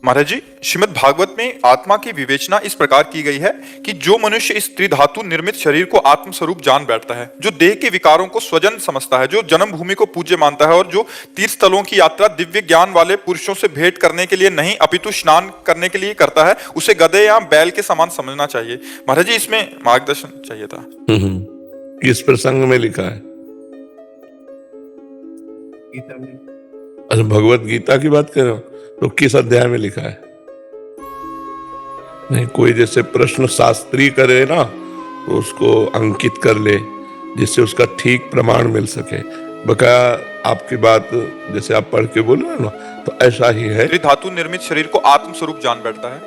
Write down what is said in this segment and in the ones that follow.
महाराज जी, श्रीमद् भागवत में आत्मा की विवेचना इस प्रकार की गई है कि जो मनुष्य इस त्रिधातु निर्मित शरीर को आत्म स्वरूप जान बैठता है, जो देह के विकारों को स्वजन समझता है, जो जन्म भूमि को पूज्य मानता है और जो तीर्थ स्थलों की यात्रा दिव्य ज्ञान वाले पुरुषों से भेंट करने के लिए नहीं अपितु स्नान करने के लिए करता है, उसे गधे या बैल के समान समझना चाहिए। महाराज जी, इसमें मार्गदर्शन चाहिए था। किस प्रसंग में लिखा है? गीता में। अच्छा, भगवत गीता की बात कर रहे हो तो किस अध्याय में लिखा है? नहीं, कोई जैसे प्रश्न शास्त्री करे ना तो उसको अंकित कर ले जिससे उसका ठीक प्रमाण मिल सके। बकाया आपकी बात जैसे आप पढ़ के बोल रहे हो ना, तो ऐसा ही है। त्रिधातु निर्मित शरीर को आत्म स्वरूप जान बैठता है,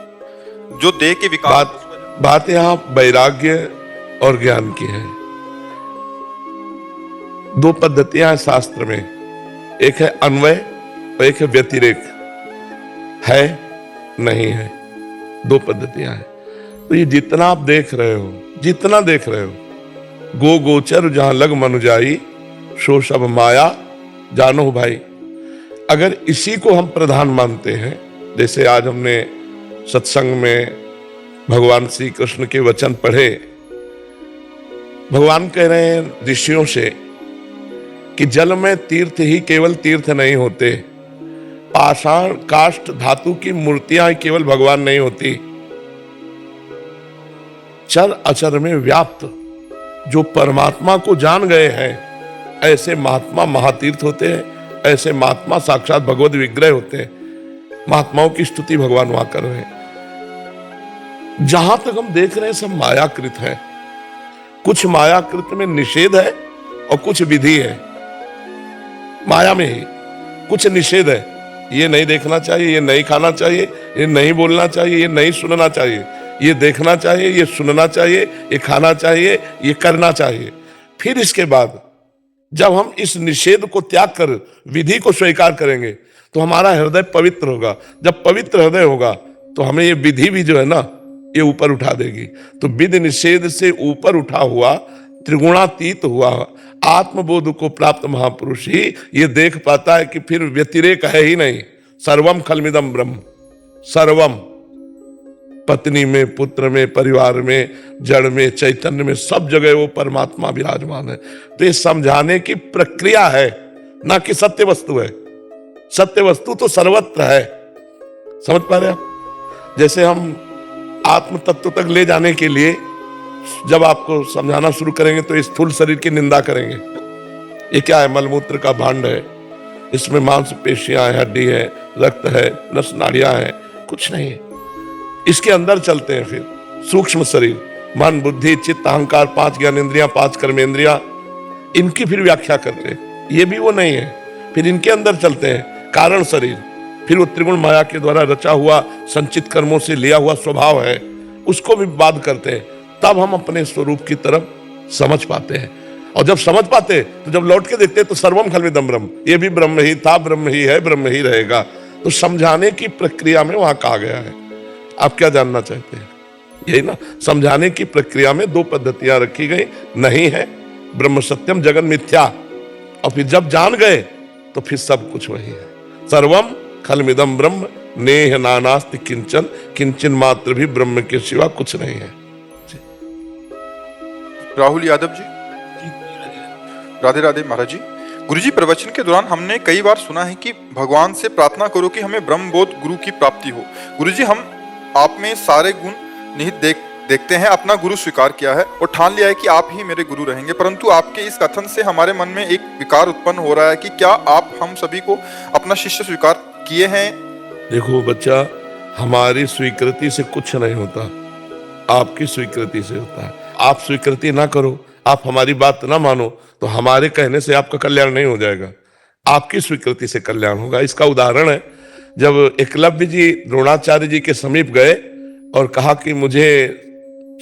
जो देह के विकार। बात यहाँ वैराग्य और ज्ञान की है। दो पद्धतियां हैं शास्त्र में, एक है अन्वय और एक है व्यतिरेक। है नहीं है, दो पद्धतियां हैं। तो ये जितना आप देख रहे हो, जितना देख रहे हो, गो गोचर जहां लग मनु जाई, सो सब माया जानो भाई। अगर इसी को हम प्रधान मानते हैं, जैसे आज हमने सत्संग में भगवान श्री कृष्ण के वचन पढ़े, भगवान कह रहे हैं ऋषियों से कि जल में तीर्थ ही केवल तीर्थ नहीं होते, पाषाण काष्ठ धातु की मूर्तियां ही केवल भगवान नहीं होती, चर अचर में व्याप्त जो परमात्मा को जान गए हैं ऐसे महात्मा महातीर्थ होते हैं, ऐसे महात्मा साक्षात भगवत विग्रह होते हैं। महात्माओं की स्तुति भगवान वहां कर रहे हैं। जहां तक हम देख रहे हैं सब मायाकृत है। कुछ मायाकृत में निषेध है और कुछ विधि है। माया में ही कुछ निषेध है, ये नहीं देखना चाहिए, ये नहीं खाना चाहिए, ये नहीं बोलना चाहिए, ये नहीं सुनना चाहिए, ये देखना चाहिए, ये सुनना चाहिए, ये खाना चाहिए, ये करना चाहिए। फिर इसके बाद जब हम इस निषेध को त्याग कर विधि को स्वीकार करेंगे तो हमारा हृदय पवित्र होगा। जब पवित्र हृदय होगा तो हमें ये विधि भी जो है ना, ये ऊपर उठा देगी। तो विधि निषेध से ऊपर उठा हुआ, त्रिगुणातीत हुआ आत्मबोध को प्राप्त महापुरुष ही ये देख पाता है कि फिर व्यतिरेक है ही नहीं। सर्वम खलमिदम ब्रह्म, सर्वम, पत्नी में, पुत्र में, परिवार में, जड़ में, चैतन्य में, सब जगह वो परमात्मा विराजमान है। तो ये समझाने की प्रक्रिया है, ना कि सत्य वस्तु है। सत्य वस्तु तो सर्वत्र है। समझ पा रहे आप? जैसे हम आत्म तत्व तक ले जाने के लिए जब आपको समझाना शुरू करेंगे तो इस स्थूल शरीर की निंदा करेंगे। ये क्या है? मलमूत्र का भांड है, इसमें मांस पेशियां है, हड्डी है, रक्त है, नस नाड़ियां हैं, कुछ नहीं है। इसके अंदर चलते हैं फिर सूक्ष्म शरीर, मन, बुद्धि, चित्त, अहंकार, 5 ज्ञानेंद्रियां, 5 कर्मेंद्रियां, इनकी फिर व्याख्या करते हैं। ये भी वो नहीं है। फिर इनके अंदर चलते हैं कारण शरीर, फिर वो त्रिगुण माया के द्वारा रचा हुआ संचित कर्मों से लिया हुआ स्वभाव है, उसको भी बाध करते हैं। तब हम अपने स्वरूप की तरफ समझ पाते हैं। और जब समझ पाते तो जब लौट के देखते तो सर्वम खलमिदम ब्रह्म, ये भी ब्रह्म ही था, ब्रह्म ही है, ब्रह्म ही रहेगा। तो समझाने की प्रक्रिया में वहां कहा गया है। आप क्या जानना चाहते हैं? यही ना, समझाने की प्रक्रिया में दो पद्धतियां रखी गई। नहीं है ब्रह्म सत्यम जगन मिथ्या, और फिर जब जान गए तो फिर सब कुछ वही है। सर्वम खलमिदम ब्रह्म, नेह नानास्ति किंचन, किंचन मात्र भी ब्रह्म के सिवा कुछ नहीं है। राहुल यादव जी, राधे राधे। महाराज जी, गुरुजी, प्रवचन के दौरान हमने कई बार सुना है कि भगवान से प्रार्थना करो कि हमें ब्रह्मबोध गुरु की प्राप्ति हो। गुरुजी, हम आप में सारे गुण निहित देखते हैं, अपना गुरु स्वीकार किया है और ठान लिया है कि आप ही मेरे गुरु रहेंगे, परंतु आपके इस कथन से हमारे मन में एक विकार उत्पन्न हो रहा है कि क्या आप हम सभी को अपना शिष्य स्वीकार किए हैं? देखो बच्चा, हमारी स्वीकृति से कुछ नहीं होता, आपकी स्वीकृति से होता है। आप स्वीकृति ना करो, आप हमारी बात ना मानो, तो हमारे कहने से आपका कल्याण नहीं हो जाएगा, आपकी स्वीकृति से कल्याण होगा। इसका उदाहरण है, जब एकलव्य जी द्रोणाचार्य जी के समीप गए और कहा कि मुझे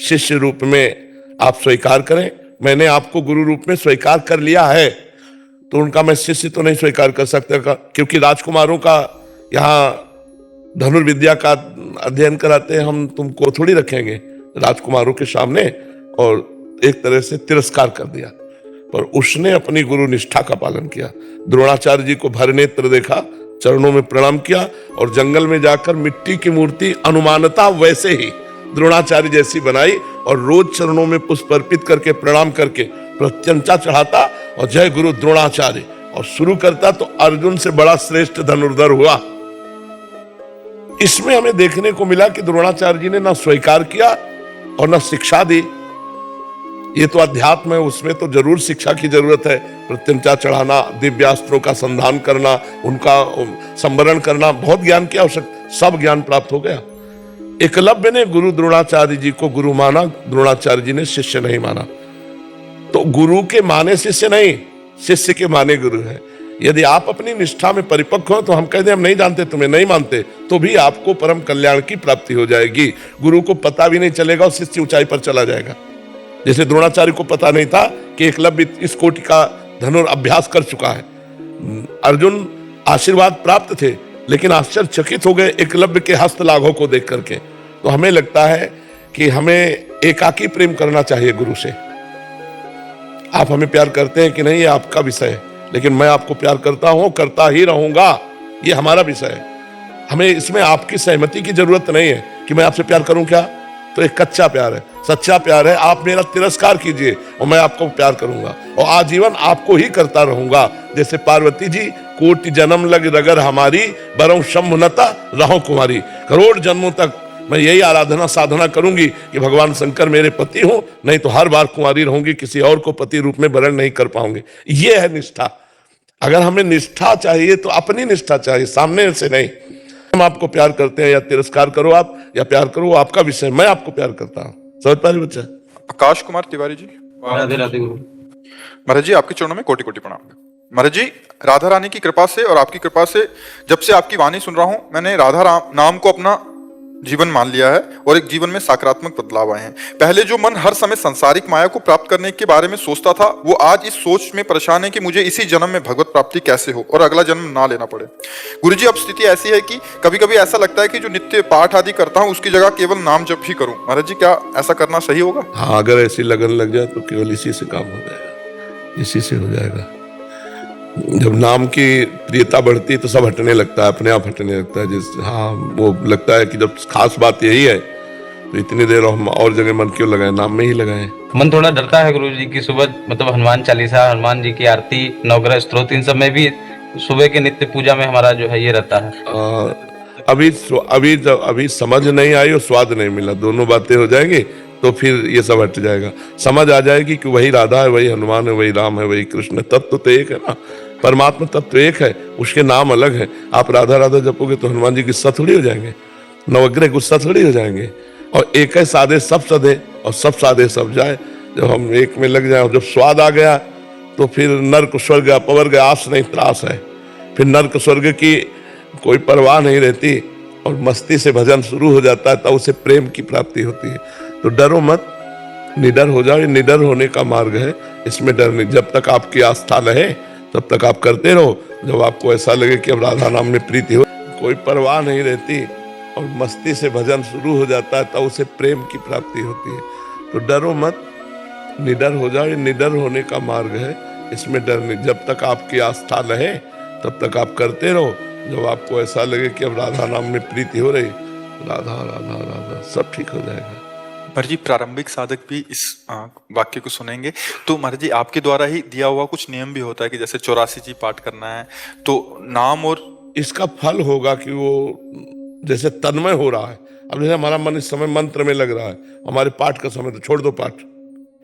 शिष्य रूप में आप स्वीकार करें, मैंने आपको गुरु रूप में स्वीकार कर लिया है। तो उनका मैं शिष्य तो नहीं स्वीकार कर सकता, क्योंकि राजकुमारों का यहाँ धनुर्विद्या का अध्ययन कराते हैं, हम तुमको थोड़ी रखेंगे राजकुमारों के सामने। और एक तरह से तिरस्कार कर दिया, पर उसने अपनी गुरु निष्ठा का पालन किया। द्रोणाचार्य जी को भर नेत्र देखा, चरणों में प्रणाम किया और जंगल में जाकर मिट्टी की मूर्ति अनुमानता वैसे ही द्रोणाचार्य जैसी बनाई और रोज चरणों में पुष्प अर्पित करके प्रणाम करके प्रत्यंचा चढ़ाता और जय गुरु द्रोणाचार्य और शुरू करता तो अर्जुन से बड़ा श्रेष्ठ धनुर्धर हुआ। इसमें हमें देखने को मिला कि द्रोणाचार्य जी ने ना स्वीकार किया और ना शिक्षा दी। ये तो अध्यात्म है, उसमें तो जरूर शिक्षा की जरूरत है। प्रत्यंचा चढ़ाना, दिव्यास्त्रों का संधान करना, उनका संवरण करना, बहुत ज्ञान की आवश्यकता, सब ज्ञान प्राप्त हो गया। एकलव्य ने गुरु द्रोणाचार्य जी को गुरु माना, द्रोणाचार्य जी ने शिष्य नहीं माना। तो गुरु के माने शिष्य नहीं, शिष्य के माने गुरु है। यदि आप अपनी निष्ठा में परिपक्व हो तो हम कहते हैं हम नहीं जानते, तुम्हें नहीं मानते, तो भी आपको परम कल्याण की प्राप्ति हो जाएगी। गुरु को पता भी नहीं चलेगा और शिष्य ऊंचाई पर चला जाएगा। जैसे द्रोणाचार्य को पता नहीं था कि एकलव्य इस कोटि का धनुर अभ्यास कर चुका है। अर्जुन आशीर्वाद प्राप्त थे लेकिन आश्चर्यचकित हो गए एकलव्य के हस्त लाघव को देख करके। तो हमें लगता है कि हमें एकाकी प्रेम करना चाहिए गुरु से। आप हमें प्यार करते हैं कि नहीं, ये आपका विषय है, लेकिन मैं आपको प्यार करता हूं, करता ही रहूंगा, ये हमारा विषय है। हमें इसमें आपकी सहमति की जरूरत नहीं है कि मैं आपसे प्यार करूं क्या, तो एक कच्चा प्यार है। सच्चा प्यार है आप मेरा तिरस्कार कीजिए और मैं आपको प्यार करूंगा और आजीवन आपको ही करता रहूंगा। जैसे पार्वती जी, कोटि जन्म लग रगर हमारी, बरौ शंभुनता रहो कुमारी। करोड़ जन्मों तक मैं यही आराधना साधना करूंगी कि भगवान शंकर मेरे पति हो, नहीं तो हर बार कुंवारी रहूंगी, किसी और को पति रूप में वरण नहीं कर पाऊंगे। ये है निष्ठा। अगर हमें निष्ठा चाहिए तो अपनी निष्ठा चाहिए, सामने से नहीं। हम आपको प्यार करते हैं या तिरस्कार करो आप या प्यार करो, वो आपका विषय। मैं आपको प्यार करता हूं। समझ पा रहे बच्चा? आकाश कुमार तिवारी जी। राधे राधे गुरु। महाराज जी आपके चरणों में कोटि कोटि प्रणाम। महाराज जी, राधा रानी की कृपा से और आपकी कृपा से जब से आपकी वाणी सुन रहा हूं, मैंने राधा नाम को अपना जीवन मान लिया है और एक जीवन में सकारात्मक बदलाव आए हैं। पहले जो मन हर समय सांसारिक माया को प्राप्त करने के बारे में सोचता था, वो आज इस सोच में परेशान है कि मुझे इसी जन्म में भगवत प्राप्ति कैसे हो और अगला जन्म ना लेना पड़े। गुरुजी, अब स्थिति ऐसी है कि कभी कभी ऐसा लगता है कि जो नित्य पाठ आदि करता हूँ उसकी जगह केवल नाम जप ही करूं। महाराज जी, क्या ऐसा करना सही होगा? हाँ, अगर ऐसी लगन लग जाए तो केवल इसी से काम हो जाएगा, इसी से हो जाएगा। जब नाम की प्रियता बढ़ती है तो सब हटने लगता है, अपने आप हटने लगता है। जिस वो लगता है कि जब खास बात यही है तो इतनी देर हम और जगह मन क्यों लगाए, नाम में ही लगाए। मन थोड़ा डरता है गुरु जी की सुबह, मतलब हनुमान चालीसा, हनुमान जी की आरती, नवग्रह स्तोत्र, इन सब में भी सुबह के नित्य पूजा में हमारा जो है ये रहता है। अभी समझ नहीं आई और स्वाद नहीं मिला, दोनों बातें हो जाएंगी तो फिर ये सब हट जाएगा। समझ आ जाएगी कि वही राधा है, वही हनुमान है, वही राम है, वही कृष्ण है। तत्व तो एक है ना, परमात्मा तत्व एक है, उसके नाम अलग है। आप राधा राधा जपोगे तो हनुमान जी गुस्सा थोड़ी हो जाएंगे, नवग्रह गुस्सा थोड़ी हो जाएंगे। और एक है साधे सब सधे और सब साधे सब जाए। जब हम एक में लग जाए और जब स्वाद आ गया तो फिर नर्क स्वर्ग अपवर्ग आस नहीं त्रास है। फिर नर्क स्वर्ग की कोई परवाह नहीं रहती और मस्ती से भजन शुरू हो जाता है, तब उसे प्रेम की प्राप्ति होती है। तो डरो मत, निडर हो जाओ। ये निडर होने का मार्ग है, इसमें डर नहीं। जब तक आपकी आस्था रहे तब तक आप करते रहो। जब आपको ऐसा लगे कि अब राधा नाम में प्रीति हो, कोई परवाह नहीं रहती और मस्ती से भजन शुरू हो जाता है, तब उसे प्रेम की प्राप्ति होती है। तो डरो मत, निडर हो जाओ। ये निडर होने का मार्ग है, इसमें डर नहीं। जब तक आपकी आस्था रहे तब तक आप करते रहो। जब आपको ऐसा लगे कि अब राधा नाम में प्रीति हो रही, राधा राधा राधा, सब ठीक हो जाएगा। महाराज जी, प्रारंभिक साधक भी इस वाक्य को सुनेंगे तो महाराज जी आपके द्वारा ही दिया हुआ कुछ नियम भी होता है कि जैसे 84 जी पाठ करना है तो नाम, और इसका फल होगा कि वो जैसे तन्मय हो रहा है। अब जैसे हमारा मन इस समय मंत्र में लग रहा है, हमारे पाठ का समय तो छोड़ दो पाठ,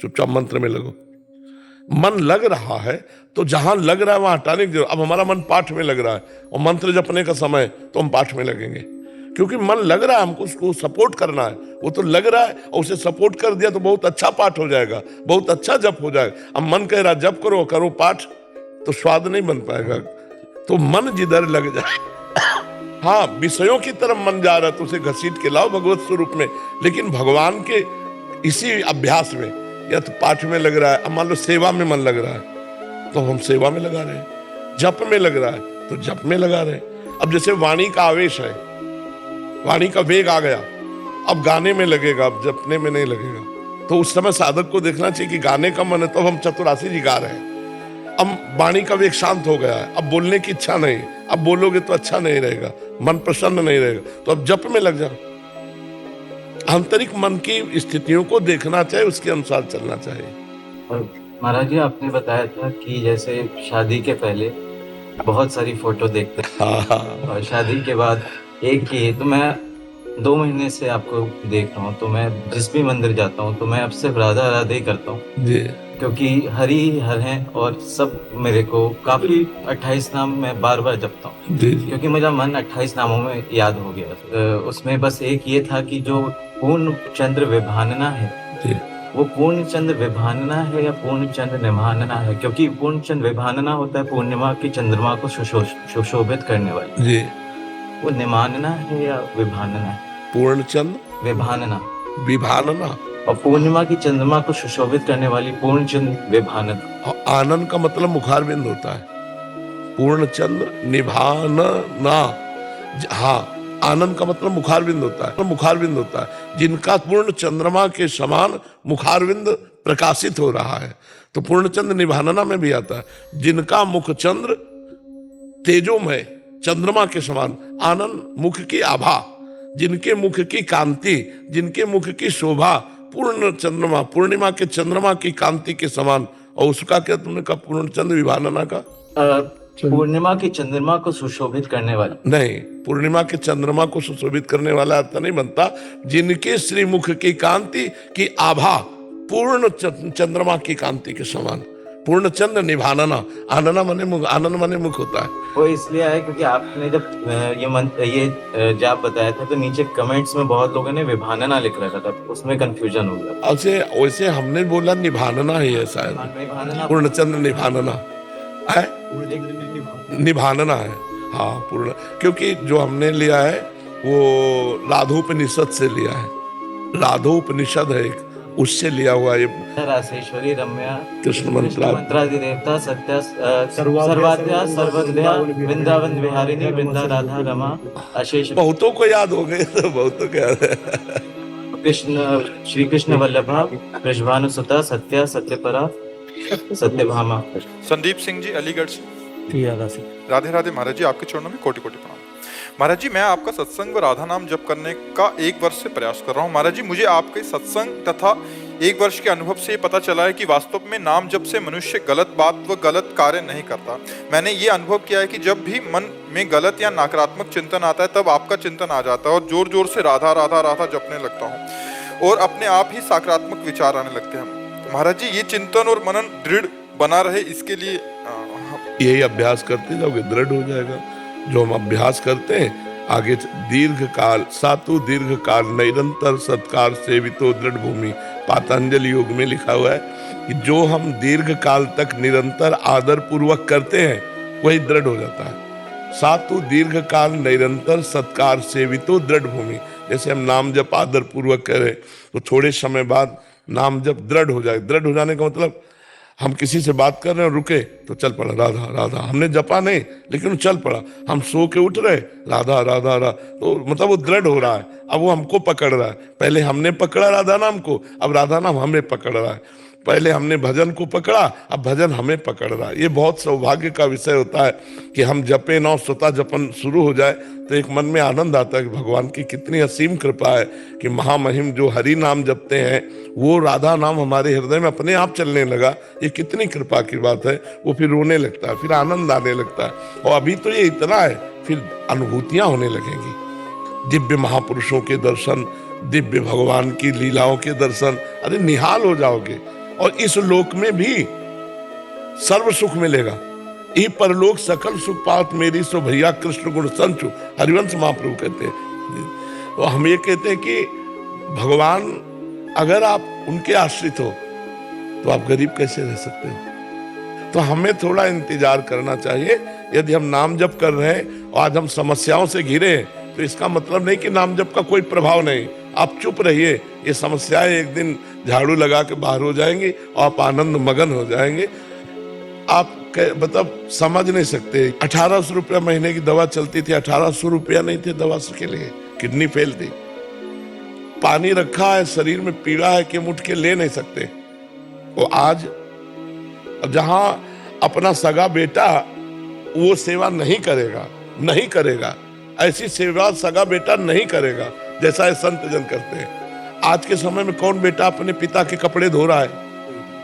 चुपचाप मंत्र में लगो। मन लग रहा है तो जहां लग रहा है वहां हटाने की जरूरत। अब हमारा मन पाठ में लग रहा है और मंत्र जपने का समय तो हम पाठ में लगेंगे, क्योंकि मन लग रहा है, हमको उसको सपोर्ट करना है। वो तो लग रहा है और उसे सपोर्ट कर दिया तो बहुत अच्छा पाठ हो जाएगा, बहुत अच्छा जप हो जाएगा। अब मन कह रहा जप करो करो पाठ, तो स्वाद नहीं बन पाएगा। तो मन जिधर लग जाए, हाँ विषयों की तरफ मन जा रहा है तो उसे घसीट के लाओ भगवत स्वरूप में, लेकिन भगवान के इसी अभ्यास में, या तो पाठ में लग रहा है। अब मान लो सेवा में मन लग रहा है तो हम सेवा में लगा रहे हैं, जप में लग रहा है तो जप में लगा रहे हैं। अब जैसे वाणी का आवेश है, वाणी का वेग आ गया, अब गाने में लगेगा, अब जपने में नहीं लगेगा। तो उस समय साधक को देखना चाहिए कि गाने का मन है तो हम 84 जी गा रहे हैं, अब वाणी का वेग शांत हो गया है, अब बोलने की इच्छा नहीं, अब बोलोगे तो अच्छा नहीं रहेगा, मन प्रसन्न नहीं रहेगा, तो अब जप में लग जाओ। आंतरिक मन की स्थितियों को देखना चाहिए, उसके अनुसार चलना चाहिए। और महाराज जी, आपने बताया था कि जैसे शादी के पहले बहुत सारी फोटो देखते हैं हाँ हाँ और शादी के बाद एक ही है। तो मैं 2 महीने से आपको देख रहा हूँ, तो मैं जिस भी मंदिर जाता हूँ तो मैं अब सिर्फ राधा राधे ही करता हूँ, जी क्योंकि हरि हर हैं और सब मेरे को काफी 28 नाम मैं बार बार जपता हूँ, जी जी क्योंकि मेरा मन 28 नामों में याद हो गया। उसमें बस एक ये था कि जो पूर्ण चंद्र विभानना है, जी वो पूर्ण चंद्र विभानना है या पूर्ण चंद्र निभानना है, क्योंकि पूर्ण चंद्र विभानना होता है पूर्णिमा की चंद्रमा को सुशोभित करने वाली, जी। वो निमानना है या विभानना है? पूर्णचंद्र विभानना। विभानना, और पूर्णिमा की चंद्रमा को सुशोभित करने वाली पूर्ण चंद्र विभानना। और आनंद का मतलब मुखारबिंद होता है। पूर्णचंद्र निभानना, हाँ, आनंद का मतलब मुखारबिंद होता है, मुखारबिंद होता है जिनका पूर्ण चंद्रमा के समान मुखारबिंद प्रकाशित हो रहा है, तो पूर्णचंद्र निभानना में भी आता है। जिनका मुख चंद्र तेजोमय चंद्रमा के समान, आनंद मुख की आभा, जिनके मुख की कांति, जिनके मुख की शोभा पूर्ण चंद्रमा, पूर्णिमा के चंद्रमा की कांति के समान। और उसका क्या तुमने कहा? पूर्ण चंद्र विभानना का पूर्णिमा की चंद्रमा को सुशोभित करने वाली नहीं, पूर्णिमा के चंद्रमा को सुशोभित करने वाला अर्थ नहीं बनता। जिनके श्रीमुख की कांति की आभा पूर्ण चंद्रमा की कांति के समान, पूर्ण चंद्र निभानना, आनना माने मुख, आनंद माने मुख होता है। वो इसलिए है क्योंकि आपने जब ये जाप बताया था तो नीचे कमेंट्स में बहुत लोगों ने विभानना लिख रखा था, उसमें कंफ्यूजन हो गया। ऐसे वैसे हमने बोला निभानना ही है शायद, विभानना पूर्ण चंद्र निभानना है, निभानना है, हाँ पूर्ण, क्योंकि जो हमने लिया है वो राधोपनिषद से लिया है, राधोपनिषद है एक, उससे लिया हुआ ये रासेश्वरी रम्या कृष्ण मंत्रा मंत्रादि देवता सत्या सर्वाद्या सर्वज्ञा वृंदावन विहारिणी वृंदा राधा रमा अशेष। बहुतों को याद हो गए, तो बहुतों को याद है। कृष्ण श्री कृष्ण वल्लभा वृषभानुसुता सत्या सत्यपरा सत्यभामा। संदीप सिंह जी अलीगढ़ से। राधे राधे महाराज जी, आपके चरणों में कोटि कोटि प्रणाम। महाराज जी, मैं आपका सत्संग व राधा नाम जप करने का 1 वर्ष से प्रयास कर रहा हूँ। महाराज जी, मुझे आपके सत्संग तथा 1 वर्ष के अनुभव से पता चला है कि वास्तव में नाम जप से मनुष्य गलत बात व गलत कार्य नहीं करता। मैंने ये अनुभव किया है कि जब भी मन में गलत या नकारात्मक चिंतन आता है तब आपका चिंतन आ जाता है और जोर जोर से राधा राधा राधा जपने लगता हूँ और अपने आप ही सकारात्मक विचार आने लगते हैं। महाराज जी, ये चिंतन और मनन दृढ़ बना रहे, इसके लिए यही अभ्यास करते जाओगे, दृढ़ हो जाएगा। जो हम अभ्यास करते हैं आगे दीर्घ काल, सातु दीर्घ काल निरंतर सत्कार सेवितो दृढ़ भूमि, पातंजलि योग में लिखा हुआ है कि जो हम दीर्घ काल तक निरंतर आदर पूर्वक करते हैं वही दृढ़ हो जाता है। सातु दीर्घ काल निरंतर सत्कार सेवितो दृढ़ भूमि, जैसे हम नाम जप आदर पूर्वक करें तो थोड़े समय बाद नाम जप दृढ़ हो जाए। दृढ़ हो जाने का मतलब हम किसी से बात कर रहे हैं, रुके तो चल पड़ा राधा राधा, हमने जपा नहीं लेकिन चल पड़ा। हम सो के उठ रहे राधा राधा राधा, तो मतलब वो दृढ़ हो रहा है, अब वो हमको पकड़ रहा है। पहले हमने पकड़ा राधा नाम को, अब राधा नाम हमें पकड़ रहा है। पहले हमने भजन को पकड़ा, अब भजन हमें पकड़ रहा है। ये बहुत सौभाग्य का विषय होता है कि हम जपे नौ स्वतः जपन शुरू हो जाए तो एक मन में आनंद आता है कि भगवान की कितनी असीम कृपा है कि महामहिम जो हरि नाम जपते हैं वो राधा नाम हमारे हृदय में अपने आप चलने लगा। ये कितनी कृपा की बात है। वो फिर रोने लगता है, फिर आनंद आने लगता है। और अभी तो ये इतना है, फिर अनुभूतियां होने लगेंगी, दिव्य महापुरुषों के दर्शन, दिव्य भगवान की लीलाओं के दर्शन, अरे निहाल हो जाओगे। और इस लोक में भी सर्व सुख मिलेगा। ई परलोक सकल सुख पात मेरी सो भैया कृष्ण गुण संचु, हरिवंश महाप्रभु कहते हैं। तो हम ये कहते हैं कि भगवान अगर आप उनके आश्रित हो तो आप गरीब कैसे रह सकते हो। तो हमें थोड़ा इंतजार करना चाहिए। यदि हम नाम जप कर रहे हैं और आज हम समस्याओं से घिरे हैं तो इसका मतलब नहीं कि नाम जप का कोई प्रभाव नहीं। आप चुप रहिए, ये समस्याएं एक दिन झाड़ू लगा के बाहर हो जाएंगी और आप आनंद मगन हो जाएंगे। आप मतलब समझ नहीं सकते, 1800 रुपया महीने की दवा चलती थी, 1800 रुपया नहीं थे दवा के लिए, किडनी फेल थी। पानी रखा है, शरीर में पीड़ा है कि हम उठ के ले नहीं सकते। और आज जहां अपना सगा बेटा वो सेवा नहीं करेगा, नहीं करेगा, ऐसी सेवा सगा बेटा नहीं करेगा जैसा ये संत जन करते हैं। आज के समय में कौन बेटा अपने पिता के कपड़े धो रहा है?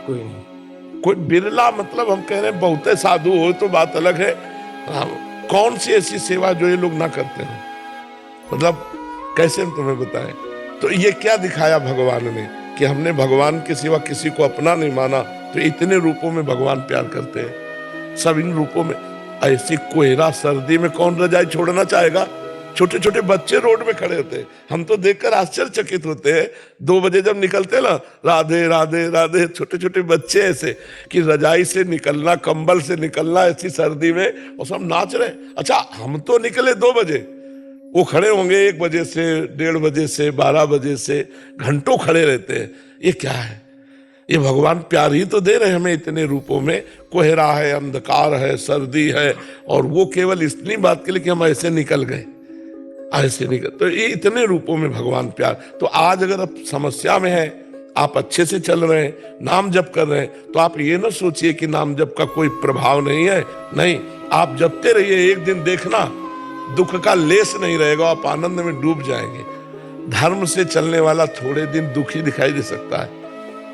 कोई नहीं। कोई बिरला, मतलब हम कह रहे हैं बहुते साधु हो तो बात अलग है। कौन सी ऐसी सेवा जो ये लोग ना करते हो? मतलब कैसे हम तुम्हें बताएं? तो ये क्या दिखाया भगवान ने कि हमने भगवान के सिवा किसी को अपना नहीं माना। तो इतने रूपों में भगवान प्यार करते हैं, सब इन रूपों में। ऐसी कोहरा सर्दी में कौन रजाई छोड़ना चाहेगा? छोटे छोटे बच्चे रोड में खड़े होते हैं, हम तो देखकर आश्चर्यचकित होते हैं। 2 बजे जब निकलते ना, राधे राधे राधे, छोटे छोटे बच्चे ऐसे कि रजाई से निकलना, कंबल से निकलना ऐसी सर्दी में, और सब नाच रहे। अच्छा, हम तो निकले 2 बजे, वो खड़े होंगे 1 बजे से, 1:30 बजे से, 12 बजे से, घंटों खड़े रहते हैं। ये क्या है? ये भगवान प्यार ही तो दे रहे हैं हमें इतने रूपों में। कोहरा है, अंधकार है, सर्दी है, और वो केवल इतनी बात के लिए कि हम ऐसे निकल गए, ऐसे निकल। तो ये इतने रूपों में भगवान प्यार। तो आज अगर आप समस्या में हैं, आप अच्छे से चल रहे हैं, नाम जप कर रहे हैं, तो आप ये ना सोचिए कि नाम जप का कोई प्रभाव नहीं है। नहीं, आप जपते रहिए, एक दिन देखना दुख का लेस नहीं रहेगा, आप आनंद में डूब जाएंगे। धर्म से चलने वाला थोड़े दिन दुखी दिखाई दे सकता है,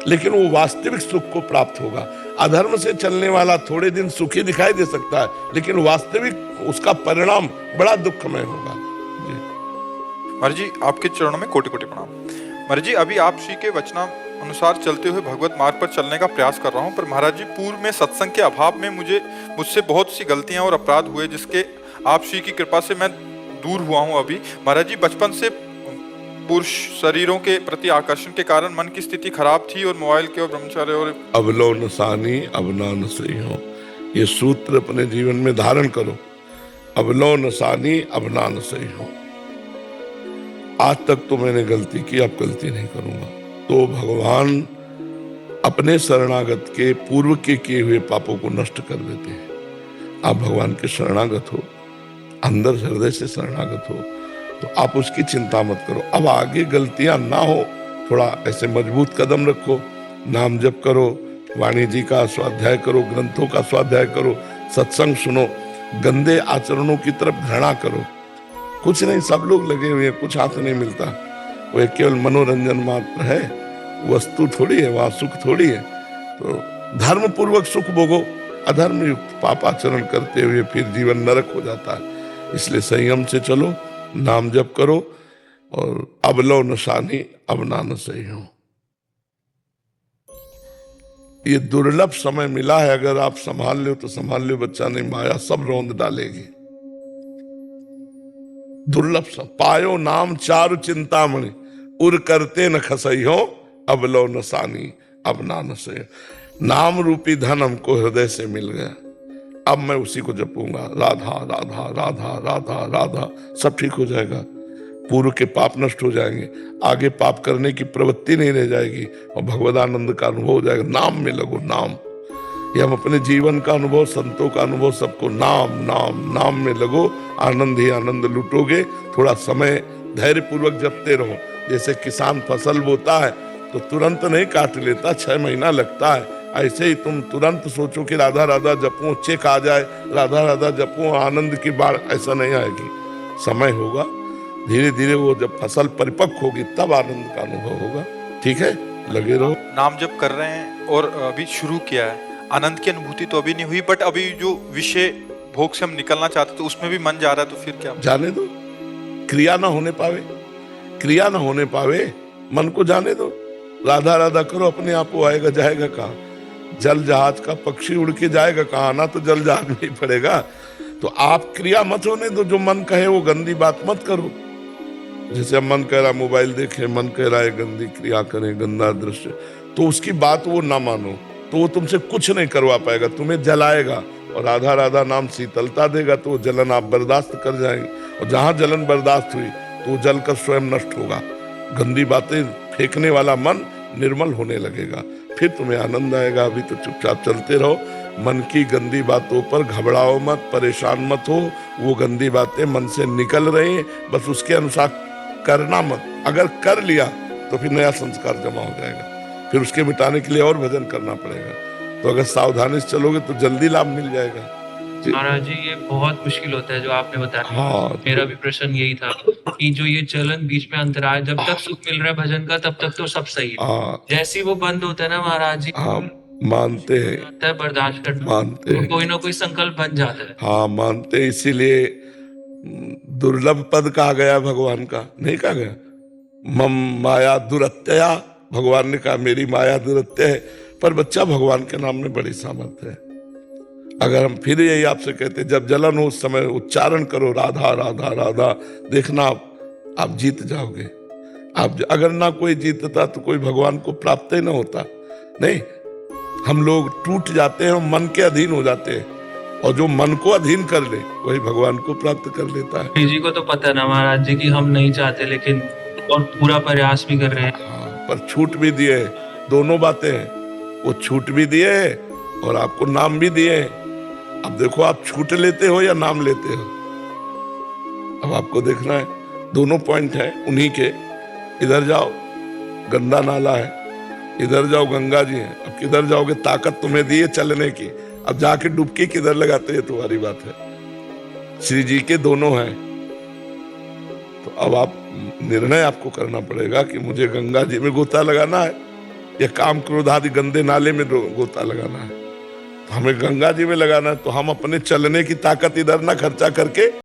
लेकिन वो वास्तविक सुख को प्राप्त होगा। अधर्म से चलने वाला थोड़े दिन सुखी दिखाई दे सकता है, लेकिन वास्तविक उसका परिणाम बड़ा दुखमय होगा। जी महाराज जी, आपके चरणों में कोटि कोटि प्रणाम। महाराज जी, अभी आप श्री के वचना अनुसार चलते हुए भगवत मार्ग पर चलने का प्रयास कर रहा हूँ, पर महाराज जी पूर्व में सत्संग के अभाव में मुझसे बहुत सी गलतियां और अपराध हुए, जिसके आप श्री की कृपा से मैं दूर हुआ हूँ अभी। महाराज जी, बचपन से पुरुष शरीरों के प्रति आकर्षण के कारण मन की स्थिति खराब थी, और मोबाइल के और ब्रह्मचर्य और अवलो नसानी अवनान सही हो, ये सूत्र अपने जीवन में धारण करो। अवलो नसानी अवनान सही हो। आज तक तो मैंने गलती की, अब गलती नहीं करूंगा। तो भगवान अपने शरणागत के पूर्व के किए हुए पापों को नष्ट कर देते हैं। आप भगवान के शरणागत हो, अंदर हृदय से शरणागत हो, तो आप उसकी चिंता मत करो। अब आगे गलतियां ना हो, थोड़ा ऐसे मजबूत कदम रखो, नाम जप करो, वाणी जी का स्वाध्याय करो, ग्रंथों का स्वाध्याय करो, सत्संग सुनो, गंदे आचरणों की तरफ घृणा करो। कुछ नहीं, सब लोग लगे हुए हैं, कुछ हाथ नहीं मिलता, वो एक केवल मनोरंजन मात्र है, वस्तु थोड़ी है, वहां सुख थोड़ी है। तो धर्म पूर्वक सुख भोगो, अधर्म युक्त पाप आचरण करते हुए फिर जीवन नरक हो जाता है। इसलिए संयम से चलो, नाम जप करो, और अबलो नशानी अबना न सही हो। ये दुर्लभ समय मिला है, अगर आप संभाल लो तो संभाल लो, बच्चा नहीं माया सब रौंद डालेगी। दुर्लभ सब पायो नाम चारु चिंतामणि, उर करते न खसई हो, अबलो नसानी अबना न सही। नाम रूपी धन हमको हृदय से मिल गया, अब मैं उसी को जपूंगा, राधा राधा राधा राधा राधा, सब ठीक हो जाएगा। पूर्व के पाप नष्ट हो जाएंगे, आगे पाप करने की प्रवृत्ति नहीं रह जाएगी, और भगवदानंद का अनुभव हो जाएगा। नाम में लगो, नाम। ये हम अपने जीवन का अनुभव, संतों का अनुभव, सबको नाम नाम नाम में लगो, आनंद ही आनंद लूटोगे। थोड़ा समय धैर्य पूर्वक जपते रहो। जैसे किसान फसल बोता है तो तुरंत नहीं काट लेता, 6 महीना लगता है। ऐसे ही तुम तुरंत सोचो कि राधा राधा जपूं, चेक आ जाए, राधा राधा जपूं, आनंद की बाढ़, ऐसा नहीं आएगी। समय होगा, धीरे धीरे वो जब फसल परिपक्व होगी तब आनंद का अनुभव होगा। ठीक है, लगे रहो। नाम जप कर रहे हैं और अभी शुरू किया है, आनंद की अनुभूति तो अभी नहीं हुई, बट अभी जो विषय भोग से हम निकलना चाहते तो उसमें भी मन जा रहा है, तो फिर क्या? जाने दो, क्रिया ना होने पावे, क्रिया ना होने पावे, मन को जाने दो। राधा राधा करो, अपने आप वो आएगा, जाएगा कहाँ? जल जहाज का पक्षी उड़ के जाएगा कहाँ? आना तो जल जहाज में ही पड़ेगा। तो आप क्रिया मत होने दो, जो मन कहे वो गंदी बात मत करो। जैसे अब मन कह रहा मोबाइल देखे, मन कह रहा है गंदी क्रिया करें, गंदा दृश्य, तो उसकी बात वो ना मानो, तो वो तुमसे कुछ नहीं करवा पाएगा, तुम्हें जलाएगा। और राधा राधा नाम शीतलता देगा, तो वो जलन आप बर्दाश्त कर जाएंगे। और जहां जलन बर्दाश्त हुई तो जल कर स्वयं नष्ट होगा। गंदी बातें फेंकने वाला मन निर्मल होने लगेगा, फिर तुम्हें आनंद आएगा। अभी तो चुपचाप चलते रहो, मन की गंदी बातों पर घबराओ मत, परेशान मत हो। वो गंदी बातें मन से निकल रही हैं, बस उसके अनुसार करना मत। अगर कर लिया तो फिर नया संस्कार जमा हो जाएगा, फिर उसके मिटाने के लिए और भजन करना पड़ेगा। तो अगर सावधानी से चलोगे तो जल्दी लाभ मिल जाएगा। महाराज जी ये बहुत मुश्किल होता है जो आपने बताया। हाँ, मेरा भी प्रश्न यही था कि जो ये चलन बीच में अंतराय, जब तक सुख मिल रहा है भजन का तब तक तो सब सही है, हाँ, जैसे ही वो बंद होता है ना महाराज जी, हाँ, मानते हैं, आता है बर्दाश्त करना, मानते हैं, तो कोई ना कोई संकल्प बन जाता है। हाँ मानते हैं। इसीलिए दुर्लभ पद कहा गया भगवान का, नहीं कहा गया मम माया दुरत्यया। भगवान ने कहा मेरी माया दुरत्य है, पर बच्चा भगवान के नाम में बड़ी सामर्थ्य है। अगर हम फिर यही आपसे कहते जब जलन हो उस समय उच्चारण करो राधा राधा राधा, देखना आप जीत जाओगे। आप अगर ना कोई जीतता तो कोई भगवान को प्राप्त ही ना होता। नहीं, हम लोग टूट जाते हैं और मन के अधीन हो जाते हैं, और जो मन को अधीन कर ले वही भगवान को प्राप्त कर लेता है। जी को तो पता है ना महाराज जी कि हम नहीं चाहते, लेकिन और पूरा प्रयास भी कर रहे हैं। हाँ, पर छूट भी दिए, दोनों बातें हैं। वो छूट भी दिए और आपको नाम भी दिए। अब देखो आप छूट लेते हो या नाम लेते हो, अब आपको देखना है। दोनों पॉइंट है उन्हीं के। इधर जाओ गंदा नाला है, इधर जाओ गंगा जी हैं। अब किधर जाओगे? ताकत तुम्हें दी है चलने की, अब जाके डुबकी किधर लगाते हैं तुम्हारी बात है। श्री जी के दोनों हैं, तो अब आप निर्णय आपको करना पड़ेगा कि मुझे गंगा जी में गोता लगाना है या काम क्रोध आदि गंदे नाले में गोता लगाना है। तो हमें गंगा जी में लगाना है, तो हम अपने चलने की ताकत इधर ना खर्चा करके